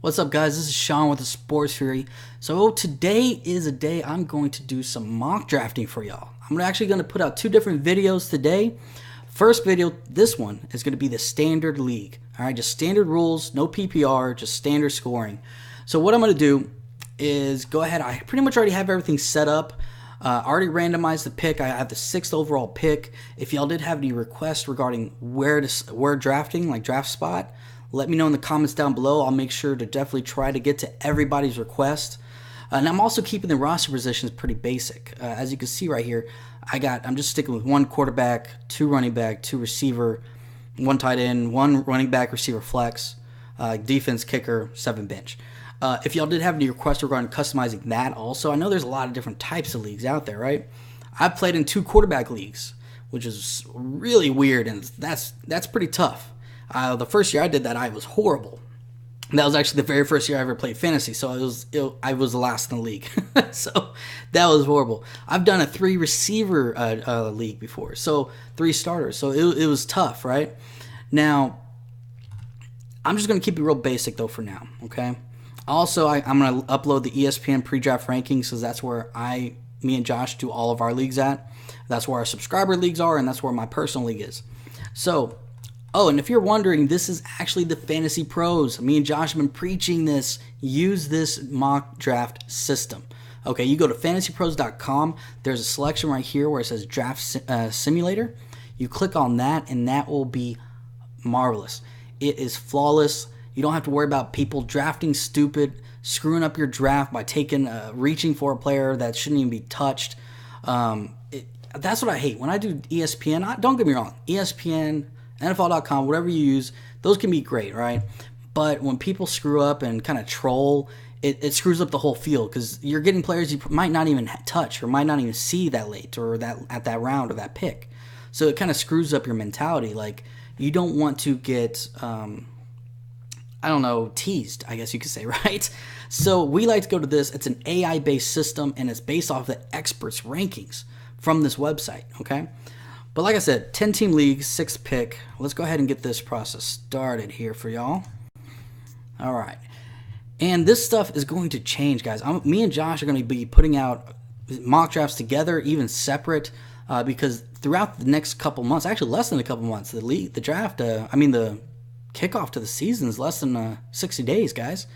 What's up, guys? This is Shawn with the Sports Fury. So today is a day I'm going to do some mock drafting for y'all. I'm actually going to put out two different videos today. First video, this one, is going to be the standard league. All right, just standard rules, no PPR, just standard scoring. So what I'm going to do is go ahead. I pretty much already have everything set up. Already randomized the pick. I have the 6th overall pick. If y'all did have any requests regarding where drafting, like draft spot, let me know in the comments down below. I'll make sure to definitely try to get to everybody's request. And I'm also keeping the roster positions pretty basic. As you can see right here, I'm just sticking with 1 quarterback, 2 running back, 2 receiver, 1 tight end, 1 running back, receiver flex, defense, kicker, 7 bench. If y'all did have any requests regarding customizing that also, I know there's a lot of different types of leagues out there, right? I've played in 2 quarterback leagues, which is really weird, and that's pretty tough. The first year I did that, I was horrible. That was actually the very first year I ever played fantasy, so I was the last in the league. So that was horrible. I've done a 3 receiver league before, so 3 starters. So it was tough, right? Now, I'm just going to keep it real basic, though, for now, okay? Also, I'm going to upload the ESPN pre-draft rankings, because that's where me and Josh do all of our leagues at. That's where our subscriber leagues are, and that's where my personal league is. So, and if you're wondering, this is actually the Fantasy Pros. Me and Josh have been preaching this. Use this mock draft system. Okay, you go to fantasypros.com. There's a selection right here where it says Draft Simulator. You click on that, and that will be marvelous. It is flawless. You don't have to worry about people drafting stupid, screwing up your draft by reaching for a player that shouldn't even be touched. That's what I hate. When I do ESPN, don't get me wrong, ESPN, NFL.com, whatever you use, those can be great, right? But when people screw up and kind of troll, it screws up the whole field, because you're getting players you might not even touch or might not even see that late or at that round or that pick. So it kind of screws up your mentality. Like, you don't want to get teased, I guess you could say, right? So we like to go to this. It's an AI-based system, and it's based off the experts' rankings from this website, okay? But like I said, 10-team league, 6th pick. Let's go ahead and get this process started here for y'all. All right. And this stuff is going to change, guys. Me and Josh are going to be putting out mock drafts together, even separate, because throughout the next couple months, actually less than a couple months, the kickoff to the season is less than 60 days, guys.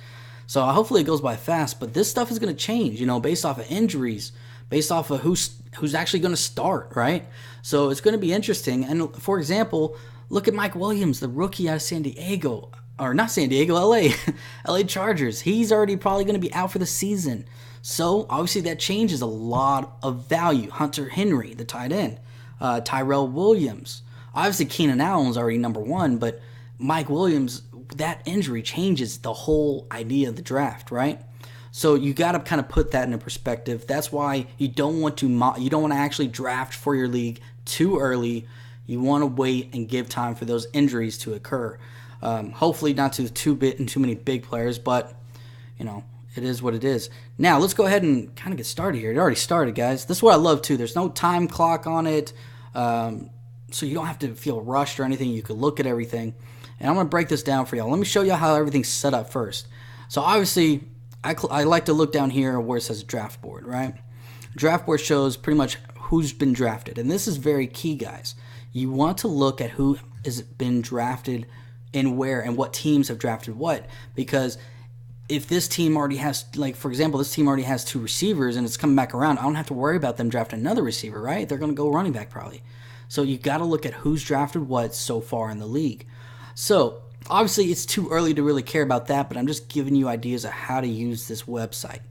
So hopefully it goes by fast, but this stuff is going to change, based off of injuries, based off of who's actually going to start, right? So it's going to be interesting. And for example, look at Mike Williams, the rookie out of San Diego, or not San Diego, LA, LA Chargers. He's already probably going to be out for the season. So obviously that changes a lot of value. Hunter Henry, the tight end, Tyrell Williams. Obviously Keenan Allen's already number 1, but Mike Williams, that injury changes the whole idea of the draft, right? So you got to kind of put that into perspective. That's why you don't want to actually draft for your league too early. You want to wait and give time for those injuries to occur. Hopefully not to too many big players, but it is what it is. Now let's go ahead and kind of get started here. It already started, guys. This is what I love too. There's no time clock on it, so you don't have to feel rushed or anything. You can look at everything. And I'm going to break this down for y'all. Let me show you how everything's set up first. So obviously, I like to look down here where it says draft board, right? Draft board shows pretty much who's been drafted. And this is very key, guys. You want to look at who has been drafted and where and what teams have drafted what. Because if this team already has, like, for example, this team already has 2 receivers and it's coming back around, I don't have to worry about them drafting another receiver, right? They're going to go running back probably. So you got to look at who's drafted what so far in the league. So, obviously, it's too early to really care about that, but I'm just giving you ideas of how to use this website.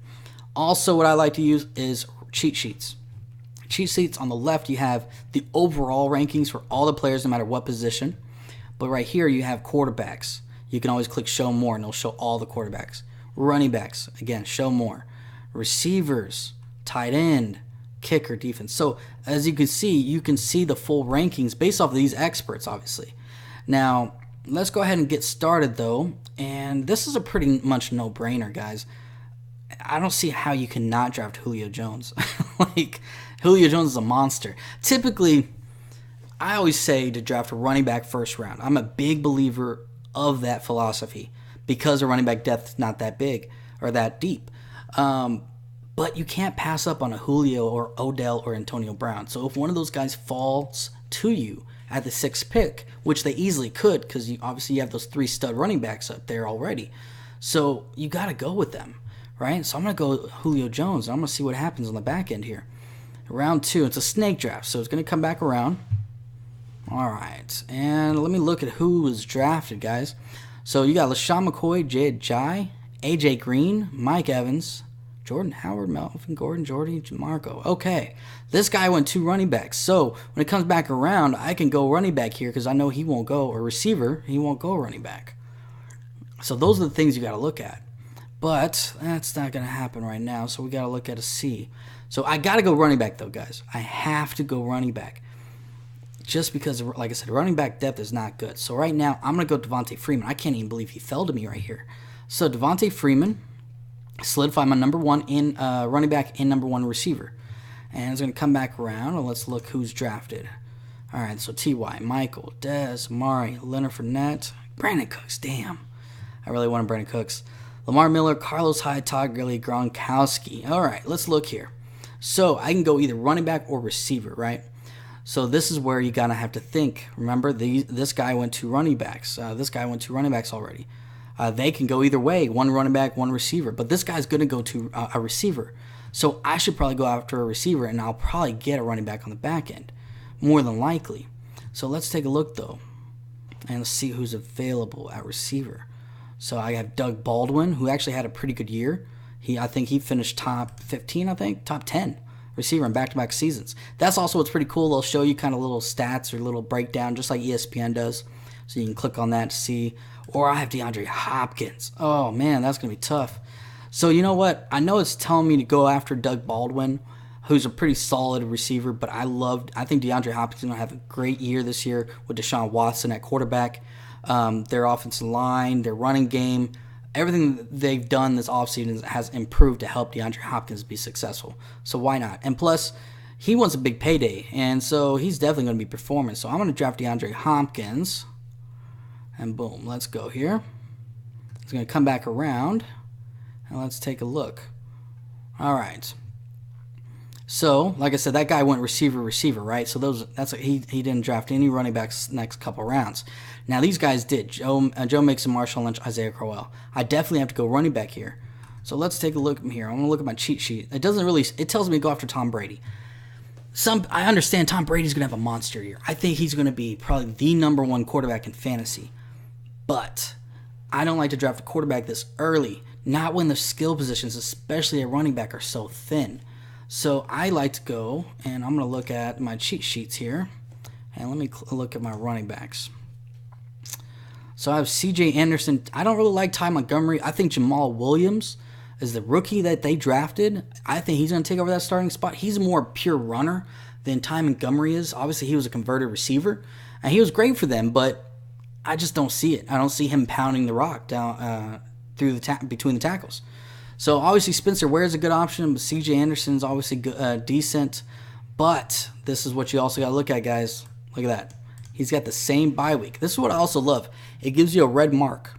Also, what I like to use is cheat sheets. Cheat sheets on the left, you have the overall rankings for all the players, no matter what position. But right here, you have quarterbacks. You can always click Show More, and it'll show all the quarterbacks. Running backs, again, Show More. Receivers, tight end, kicker, defense. So, as you can see the full rankings based off of these experts, obviously. Now, let's go ahead and get started, though, and this is a pretty much no-brainer, guys. I don't see how you cannot draft Julio Jones. Like, Julio Jones is a monster. Typically, I always say to draft a running back first round. I'm a big believer of that philosophy. because the running back depth is not that big or that deep. But you can't pass up on a Julio or Odell or Antonio Brown. So if one of those guys falls to you at the 6th pick, which they easily could, because obviously you have those 3 stud running backs up there already. So you got to go with them, right? So I'm going to go Julio Jones. And I'm going to see what happens on the back end here. Round 2, it's a snake draft, so it's going to come back around. All right, and let me look at who was drafted, guys. So you got LaShawn McCoy, Jay Ajayi, A.J. Green, Mike Evans, Jordan Howard, Melvin Gordon, Jordy Marco. Okay, this guy went 2 running backs. So when it comes back around, I can go running back here because I know he won't go, or receiver, he won't go running back. So those are the things you got to look at. But that's not going to happen right now, so we got to look at a C. So I got to go running back, though, guys. I have to go running back. Just because, like I said, running back depth is not good. So right now, I'm going to go Devontae Freeman. I can't even believe he fell to me right here. So Devontae Freeman solidify my number 1 in running back and number 1 receiver. And it's going to come back around, and let's look who's drafted. All right, so T.Y., Michael, Dez, Amari, Leonard Fournette, Brandon Cooks. Damn. I really wanted Brandon Cooks. Lamar Miller, Carlos Hyde, Todd Gurley, Gronkowski. All right, let's look here. So I can go either running back or receiver, right? So this is where you gotta have to think. Remember, this guy went 2 running backs. This guy went 2 running backs already. They can go either way, 1 running back, 1 receiver. But this guy's gonna go to a receiver. So I should probably go after a receiver, and I'll probably get a running back on the back end, more than likely. So let's take a look though, and let's see who's available at receiver. So I have Doug Baldwin, who actually had a pretty good year. I think he finished top 15, top 10 receiver in back-to-back seasons. That's also what's pretty cool. They'll show you kind of little stats or little breakdown, just like ESPN does. So you can click on that to see. Or I have DeAndre Hopkins. Oh, man, that's going to be tough. So you know what? I know it's telling me to go after Doug Baldwin, who's a pretty solid receiver, but I think DeAndre Hopkins is going to have a great year this year with Deshaun Watson at quarterback. Their offensive line, their running game, everything they've done this offseason has improved to help DeAndre Hopkins be successful. So why not? And plus, he wants a big payday, and so he's definitely going to be performing. So I'm going to draft DeAndre Hopkins, and boom, let's go here. It's going to come back around, and let's take a look. All right. So, like I said, that guy went receiver, right? So he didn't draft any running backs next couple rounds. Now these guys did. Joe Mixon, Marshawn Lynch, Isaiah Crowell. I definitely have to go running back here. So let's take a look here. I'm gonna look at my cheat sheet. It tells me to go after Tom Brady. I understand Tom Brady's gonna have a monster year. I think he's gonna be probably the number 1 quarterback in fantasy. But I don't like to draft a quarterback this early. Not when the skill positions, especially at running back, are so thin. So I like to go, and I'm going to look at my cheat sheets here, and let me look at my running backs. So I have C.J. Anderson. I don't really like Ty Montgomery. I think Jamal Williams is the rookie that they drafted. I think he's going to take over that starting spot. He's a more pure runner than Ty Montgomery is. Obviously, he was a converted receiver, and he was great for them, but I just don't see it. I don't see him pounding the rock down between the tackles. So obviously Spencer Ware is a good option, but C.J. Anderson is obviously decent. But this is what you also got to look at, guys. Look at that. He's got the same bye week. This is what I also love. It gives you a red mark,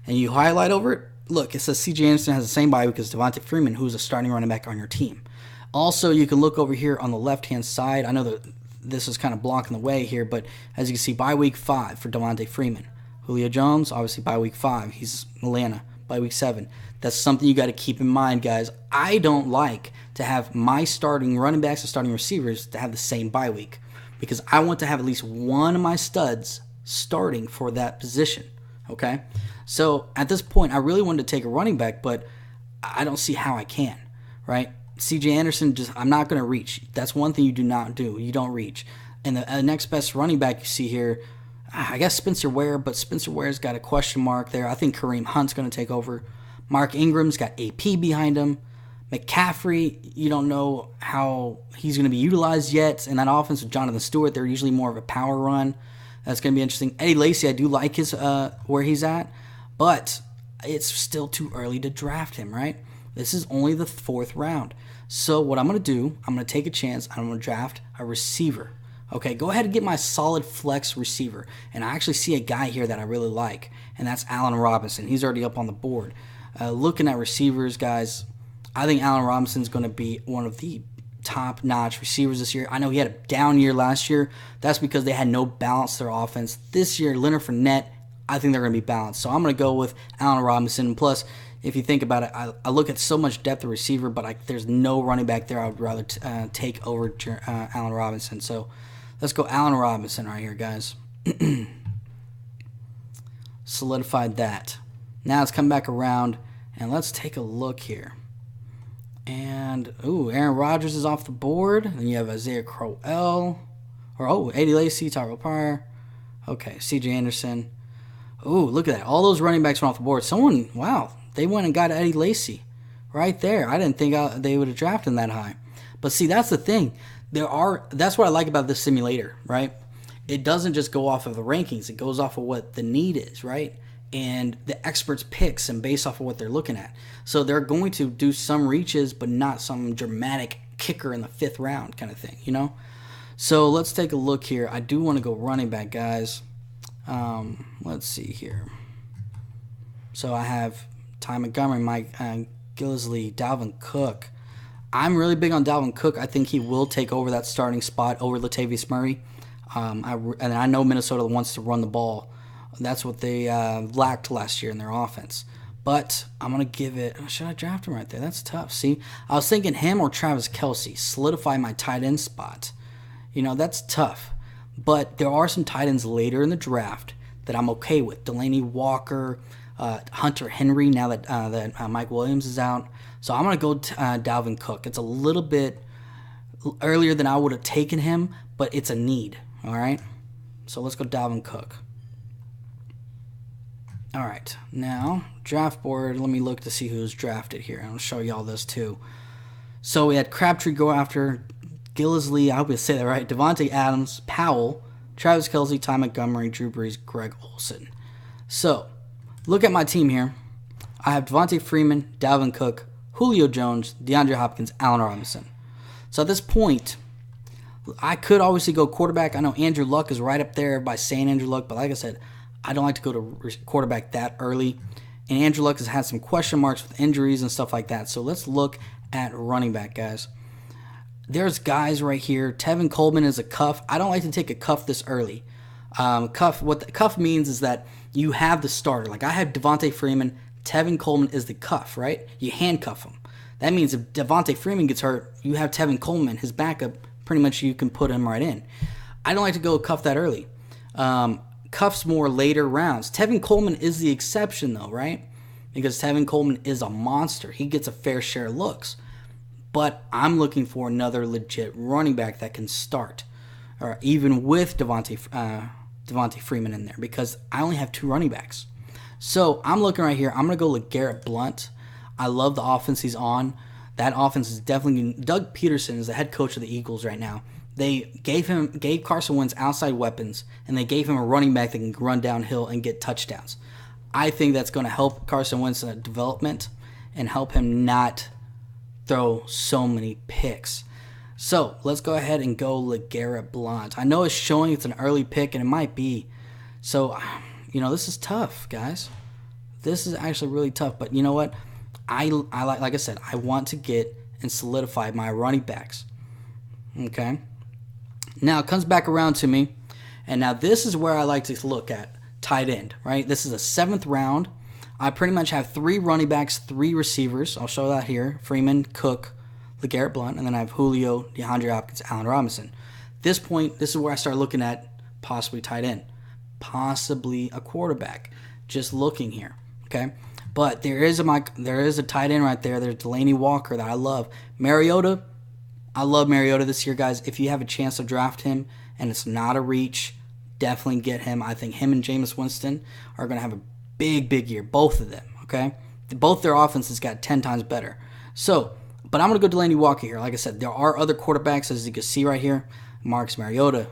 and you highlight over it. Look, it says C.J. Anderson has the same bye week as Devontae Freeman, who's a starting running back on your team. Also, you can look over here on the left-hand side. I know that this is kind of blocking the way here, but as you can see, bye week 5 for Devontae Freeman. Julio Jones, obviously bye week 5. He's Atlanta. By week 7. That's something you got to keep in mind, guys. I don't like to have my starting running backs and starting receivers to have the same bye week because I want to have at least one of my studs starting for that position, okay? So at this point, I really wanted to take a running back, but I don't see how I can, right? C.J. Anderson, I'm not going to reach. That's one thing you do not do. You don't reach. And the next best running back you see here, I guess Spencer Ware, but Spencer Ware's got a question mark there. I think Kareem Hunt's going to take over. Mark Ingram's got AP behind him. McCaffrey, you don't know how he's going to be utilized yet. And that offense with Jonathan Stewart, they're usually more of a power run. That's going to be interesting. Eddie Lacy, I do like his where he's at, but it's still too early to draft him, right? This is only the 4th round. So what I'm going to do, I'm going to take a chance. I'm going to draft a receiver. Okay, go ahead and get my solid flex receiver. And I actually see a guy here that I really like, and that's Allen Robinson. He's already up on the board. Looking at receivers, guys, I think Allen Robinson's going to be one of the top-notch receivers this year. I know he had a down year last year. That's because they had no balance to their offense. This year, Leonard Fournette, I think they're going to be balanced. So I'm going to go with Allen Robinson. Plus, if you think about it, I look at so much depth of receiver, but there's no running back there I would rather take over Allen Robinson. So let's go Allen Robinson right here, guys. Solidified that. Now let's come back around, and let's take a look here. And, Aaron Rodgers is off the board. And you have Isaiah Crowell. Eddie Lacy, Tyrell Pryor. Okay, C.J. Anderson. Look at that. All those running backs went off the board. Wow, they went and got Eddie Lacy right there. I didn't think they would have drafted him that high. But see, that's the thing. That's what I like about this simulator, right? It doesn't just go off of the rankings. It goes off of what the need is, right? And the experts' picks and based off of what they're looking at. So they're going to do some reaches, but not some dramatic kicker in the 5th round kind of thing, you know? So let's take a look here. I do want to go running back, guys. Let's see here. So I have Ty Montgomery, Mike Gillislee, Dalvin Cook. I'm really big on Dalvin Cook. I think he will take over that starting spot over Latavius Murray. And I know Minnesota wants to run the ball. That's what they lacked last year in their offense. But I'm going to give it... Should I draft him right there? That's tough. See, I was thinking him or Travis Kelce. Solidify my tight end spot. You know, that's tough. But there are some tight ends later in the draft that I'm okay with. Delaney Walker, Hunter Henry, now that Mike Williams is out. So I'm going to go Dalvin Cook. It's a little bit earlier than I would have taken him, but it's a need. All right? So let's go Dalvin Cook. All right, now draft board. Let me look to see who's drafted here. I'll show you all this too. So we had Crabtree go after Gillislee. I hope I say that right. Devontae Adams, Powell, Travis Kelce, Ty Montgomery, Drew Brees, Greg Olsen. So look at my team here. I have Devontae Freeman, Dalvin Cook, Julio Jones, DeAndre Hopkins, Allen Robinson. So at this point, I could obviously go quarterback. I know Andrew Luck is right up there by saying Andrew Luck, but like I said, I don't like to go to quarterback that early. And Andrew Luck has had some question marks with injuries and stuff like that. So let's look at running back, guys. There's guys right here. Tevin Coleman is a cuff. I don't like to take a cuff this early. What the cuff means is that you have the starter. Like I have Devontae Freeman. Tevin Coleman is the cuff, right? You handcuff him. That means if Devontae Freeman gets hurt, you have Tevin Coleman, his backup. Pretty much you can put him right in. I don't like to go cuff that early. Cuffs more later rounds. Tevin Coleman is the exception though, right? Because Tevin Coleman is a monster. He gets a fair share of looks. But I'm looking for another legit running back that can start. Or even with Devontae Freeman in there. Because I only have 2 running backs. So I'm looking right here. I'm going to go LeGarrette Blount. I love the offense he's on. That offense is definitely... Doug Peterson is the head coach of the Eagles right now. They gave Carson Wentz outside weapons, and they gave him a running back that can run downhill and get touchdowns. I think that's going to help Carson Wentz's development and help him not throw so many picks. So let's go ahead and go LeGarrette Blount. I know it's showing it's an early pick, and it might be. So, this is tough, guys. This is actually really tough. But you know what? Like I said, I want to get and solidify my running backs. Okay? Now it comes back around to me, and now this is where I like to look at tight end, right? This is a 7th round. I pretty much have 3 running backs, 3 receivers. I'll show that here. Freeman, Cook, LeGarrette Blount, and then I have Julio, DeAndre Hopkins, Allen Robinson. At this point, this is where I start looking at possibly tight end, possibly a quarterback. Just looking here, okay? But there is a tight end right there. There's Delaney Walker that I love. Mariota. I love Mariota this year, guys. If you have a chance to draft him and it's not a reach, definitely get him. I think him and Jameis Winston are going to have a big, big year. Both of them, okay? Both their offenses got 10 times better. So, but I'm going to go Delaney Walker here. Like I said, there are other quarterbacks, as you can see right here. Marcus Mariota,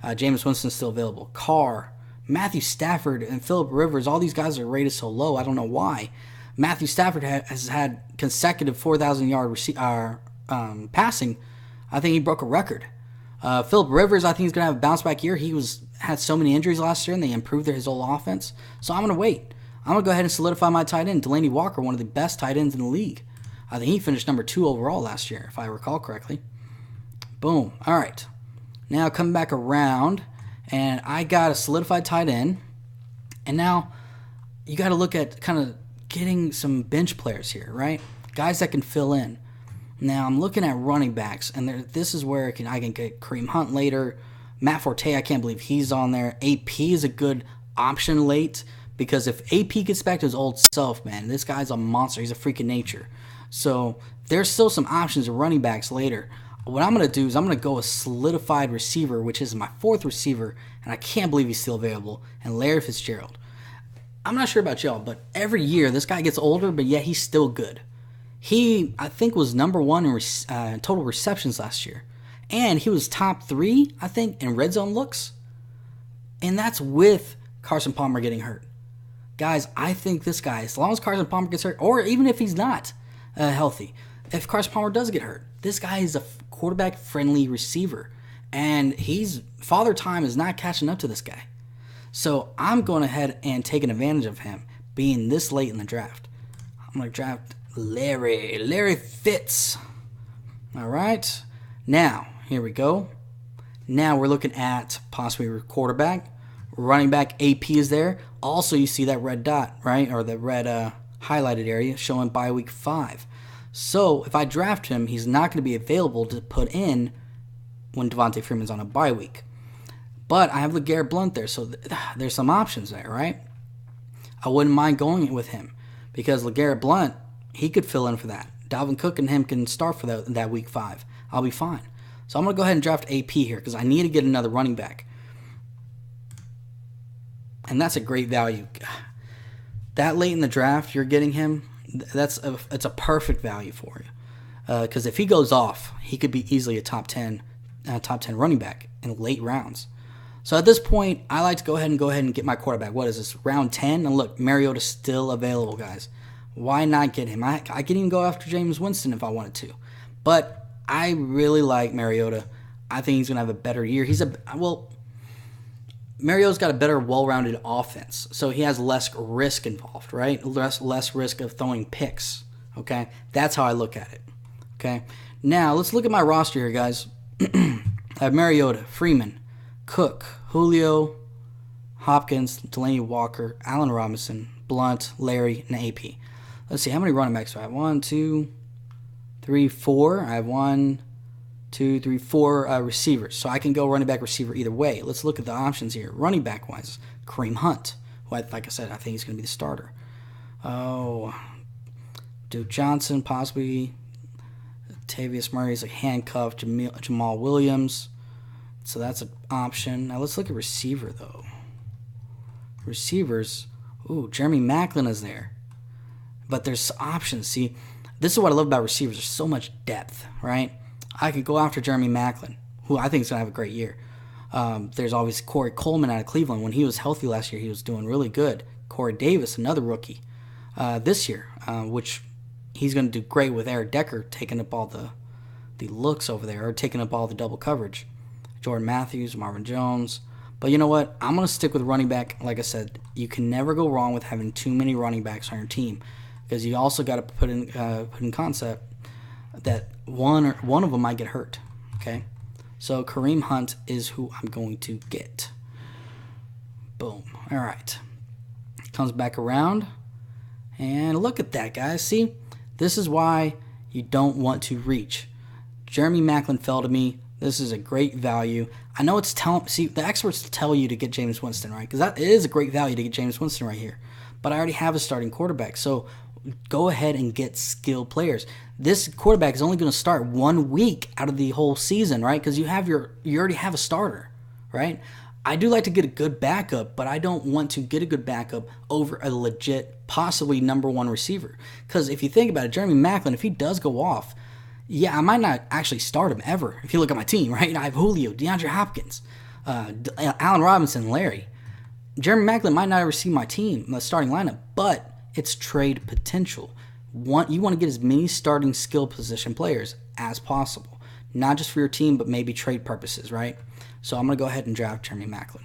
Jameis Winston's still available. Carr, Matthew Stafford, and Phillip Rivers. All these guys are rated so low. I don't know why. Matthew Stafford has had consecutive 4,000-yard passing. I think he broke a record. Phillip Rivers, I think he's going to have a bounce back year. He had so many injuries last year, and they improved his whole offense. So I'm going to wait. I'm going to go ahead and solidify my tight end. Delanie Walker, one of the best tight ends in the league. I think he finished number 2 overall last year, if I recall correctly. Boom. All right. Now coming back around, and I got a solidified tight end. And now you got to look at kind of getting some bench players here, right? Guys that can fill in. Now I'm looking at running backs, and this is where I can get Kareem Hunt later. Matt Forte, I can't believe he's on there. AP is a good option late, because if AP gets back to his old self, man, this guy's a monster. He's a freak of nature. So there's still some options of running backs later. What I'm going to do is I'm going to go a solidified receiver, which is my 4th receiver, and I can't believe he's still available, and Larry Fitzgerald. I'm not sure about y'all, but every year this guy gets older, but yet he's still good. He, I think, was number 1 in total receptions last year, and he was top 3, I think, in red zone looks, and that's with Carson Palmer getting hurt. Guys, I think this guy, as long as Carson Palmer gets hurt, or even if he's not healthy, if Carson Palmer does get hurt, this guy is a quarterback-friendly receiver, and Father Time is not catching up to this guy. So I'm going ahead and taking advantage of him being this late in the draft. I'm going to draft Larry Fitz. All right. Now, here we go. Now we're looking at possibly quarterback. Running back, AP is there. Also, you see that red dot, right? Or the red highlighted area showing by week 5. So if I draft him, he's not going to be available to put in when Devontae Freeman's on a bye week. But I have LeGarrette Blount there, so there's some options there, right? I wouldn't mind going with him because LeGarrette Blount, he could fill in for that. Dalvin Cook and him can start for that week 5. I'll be fine. So I'm going to go ahead and draft AP here because I need to get another running back. And that's a great value. That late in the draft, you're getting him. It's a perfect value for you. Because if he goes off, he could be easily a top 10 running back in late rounds. So at this point, I like to go ahead and get my quarterback. What is this, round 10? And look, Mariota's still available, guys. Why not get him? I can even go after Jameis Winston if I wanted to. But I really like Mariota. I think he's going to have a better year. Mariota's got a better, well-rounded offense, so he has less risk involved, right? Less risk of throwing picks, okay? That's how I look at it, okay? Now, let's look at my roster here, guys. I have Mariota, Freeman, Cook, Julio, Hopkins, Delanie Walker, Allen Robinson, Blount, Larry, and AP. Let's see, how many running backs do I have? 1, 2, 3, 4. I have 1, 2, 3, 4 receivers. So I can go running back, receiver either way. Let's look at the options here. Running back wise, Kareem Hunt, who, like I said, I think he's going to be the starter. Oh, Duke Johnson, possibly. Tavius Murray's like handcuffed. Jamal Williams. So that's an option. Now let's look at receiver, though. Receivers. Ooh, Jeremy Maclin is there. But there's options. See, this is what I love about receivers. There's so much depth, right? I could go after Jeremy Maclin, who I think is going to have a great year. There's always Corey Coleman out of Cleveland. When he was healthy last year, he was doing really good. Corey Davis, another rookie, this year, which he's going to do great with Eric Decker taking up all the looks over there, or taking up all the double coverage. Jordan Matthews, Marvin Jones. But you know what? I'm going to stick with running back. Like I said, you can never go wrong with having too many running backs on your team, because you also got to put in concept that one of them might get hurt. Okay, so Kareem Hunt is who I'm going to get. Boom. All right, comes back around, and look at that, guys. See, this is why you don't want to reach. Jeremy Maclin fell to me. This is a great value. I know it's the experts tell you to get Jameis Winston, right? Because it is a great value to get Jameis Winston right here. But I already have a starting quarterback, so go ahead and get skilled players. This quarterback is only going to start 1 week out of the whole season, right? Because you already have a starter, right? I do like to get a good backup, but I don't want to get a good backup over a legit, possibly number 1 receiver. Because if you think about it, Jeremy Maclin, if he does go off, yeah, I might not actually start him ever. If you look at my team, right? I have Julio, DeAndre Hopkins, Allen Robinson, Larry. Jeremy Maclin might not ever see my team, my starting lineup, but it's trade potential. You want to get as many starting skill position players as possible. not just for your team, but maybe trade purposes, right? So I'm going to go ahead and draft Jeremy Maclin.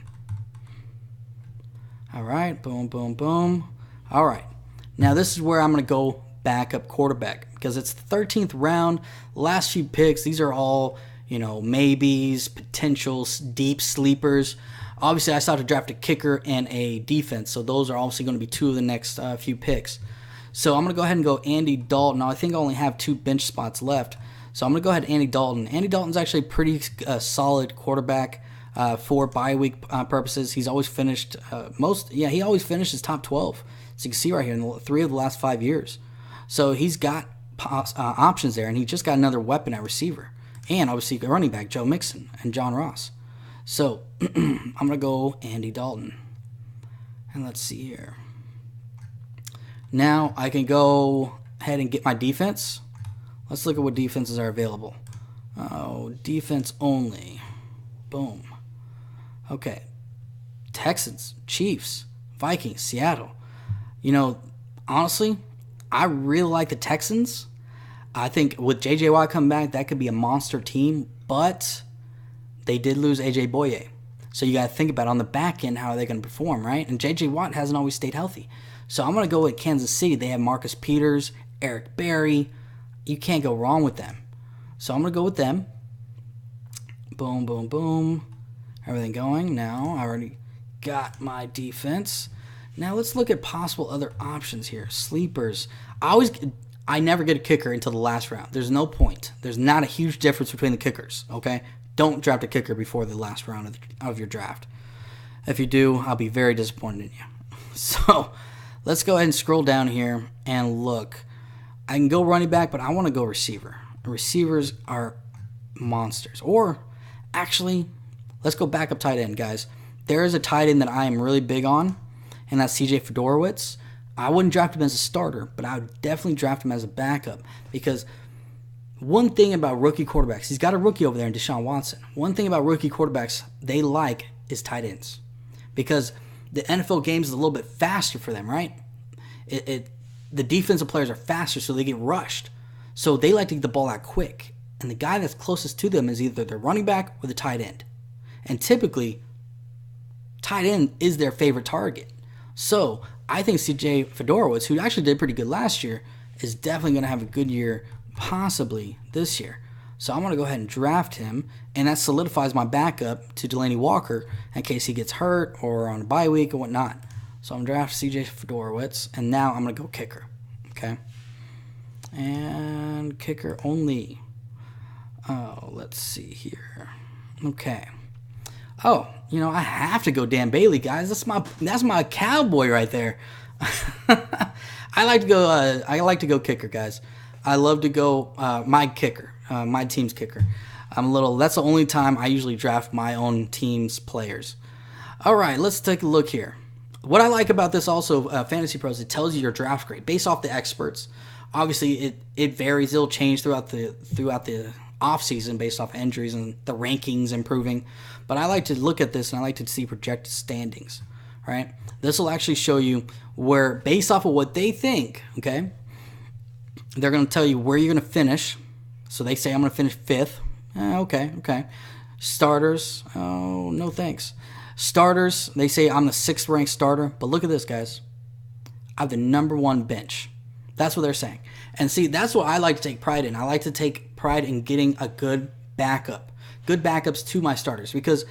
All right, boom, boom, boom. All right, now this is where I'm going to go backup quarterback because it's the 13th round. Last few picks, these are all, maybes, potentials, deep sleepers. Obviously, I still have to draft a kicker and a defense, so those are obviously going to be two of the next few picks. So I'm going to go ahead and go Andy Dalton. Now, I think I only have 2 bench spots left, so I'm going to go ahead Andy Dalton. Andy Dalton's actually a pretty solid quarterback for bye week purposes. He's always finished he always finishes top 12. So you can see right here in 3 of the last 5 years. So he's got options there, and he just got another weapon at receiver. And obviously running back, Joe Mixon and John Ross. So I'm going to go Andy Dalton. And let's see here. Now I can go ahead and get my defense. Let's look at what defenses are available. Oh, defense only. Boom. Okay. Texans, Chiefs, Vikings, Seattle. Honestly, I really like the Texans. I think with J.J. Watt coming back, that could be a monster team, but they did lose A.J. Boye. So you got to think about on the back end, how are they going to perform, right? And J.J. Watt hasn't always stayed healthy. So I'm going to go with Kansas City. They have Marcus Peters, Eric Berry. You can't go wrong with them. So I'm going to go with them. Boom, boom, boom. Everything going. Now I already got my defense. Now let's look at possible other options here. Sleepers. I never get a kicker until the last round. There's no point. There's not a huge difference between the kickers, okay? Don't draft a kicker before the last round of your draft. If you do, I'll be very disappointed in you. So let's go ahead and scroll down here and look. I can go running back, but I want to go receiver. Receivers are monsters. Or actually, let's go back up tight end, guys. There is a tight end that I am really big on, and that's CJ Fedorowicz. I wouldn't draft him as a starter, but I would definitely draft him as a backup because one thing about rookie quarterbacks, he's got a rookie over there in Deshaun Watson. One thing about rookie quarterbacks they like is tight ends because the NFL game is a little bit faster for them, right? The defensive players are faster, so they get rushed. So they like to get the ball out quick. And the guy that's closest to them is either their running back or the tight end. And typically, tight end is their favorite target. So I think CJ Fedorowicz, who actually did pretty good last year, is definitely going to have a good year, possibly this year. So I'm going to go ahead and draft him, and that solidifies my backup to Delaney Walker in case he gets hurt or on a bye week or whatnot. So I'm going to draft CJ Fedorowicz, and now I'm going to go kicker. Okay? And kicker only. Oh, let's see here. Okay. Oh, I have to go Dan Bailey, guys. That's my cowboy right there. I like to go kicker, guys. I love to go my kicker, my team's kicker. That's the only time I usually draft my own team's players. All right, let's take a look here. What I like about this also, Fantasy Pros, it tells you your draft grade based off the experts. Obviously, it varies. It'll change throughout the off season based off injuries and the rankings improving. But I like to look at this and I like to see projected standings. Right? This will actually show you where, based off of what they think, okay, they're going to tell you where you're going to finish. So they say I'm going to finish 5th. Okay. Starters, oh, no thanks. Starters, they say I'm the 6th ranked starter. But look at this, guys. I have the number 1 bench. That's what they're saying. And see, that's what I like to take pride in. I like to take pride in getting a good backup. Good backups to my starters. Because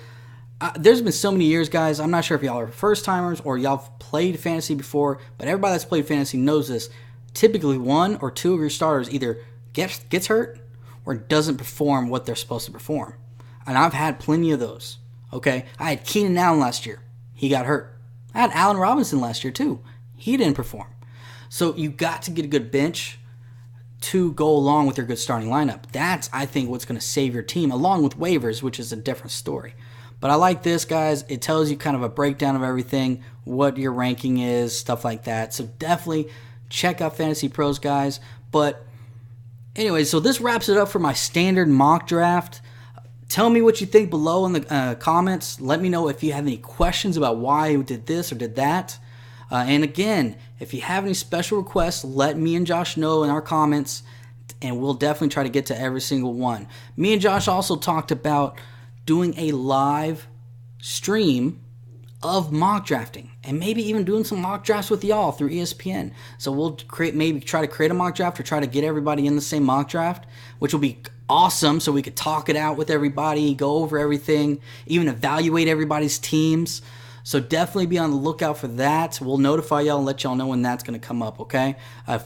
there's been so many years, guys. I'm not sure if y'all are first-timers or y'all have played fantasy before. But everybody that's played fantasy knows this. Typically, 1 or 2 of your starters either gets hurt or doesn't perform what they're supposed to perform. And I've had plenty of those. Okay? I had Keenan Allen last year. He got hurt. I had Allen Robinson last year, too. He didn't perform. So you got to get a good bench to go along with your good starting lineup. That's, I think, what's going to save your team, along with waivers, which is a different story. But I like this, guys. It tells you kind of a breakdown of everything, what your ranking is, stuff like that. So definitely check out Fantasy Pros, guys. But anyway, so this wraps it up for my standard mock draft. Tell me what you think below in the comments. Let me know if you have any questions about why you did this or did that. And again, if you have any special requests, let me and Josh know in our comments. and we'll definitely try to get to every single one. Me and Josh also talked about doing a live stream of mock drafting, and maybe even doing some mock drafts with y'all through ESPN. So we'll maybe try to create a mock draft or try to get everybody in the same mock draft, which will be awesome, so we could talk it out with everybody, go over everything, even evaluate everybody's teams. So definitely be on the lookout for that. We'll notify y'all and let y'all know when that's going to come up, okay?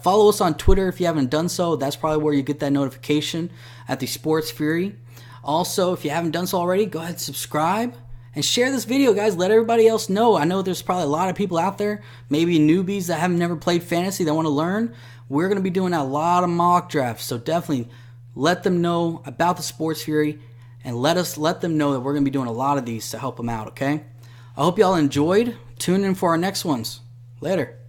Follow us on Twitter if you haven't done so. That's probably where you get that notification, at the Sports Fury. Also, if you haven't done so already, go ahead and subscribe. And share this video, guys. Let everybody else know. I know there's probably a lot of people out there, maybe newbies that have never played fantasy that want to learn. We're going to be doing a lot of mock drafts, so definitely let them know about the Sports Fury, and let them know that we're going to be doing a lot of these to help them out, okay? I hope y'all enjoyed. Tune in for our next ones. Later.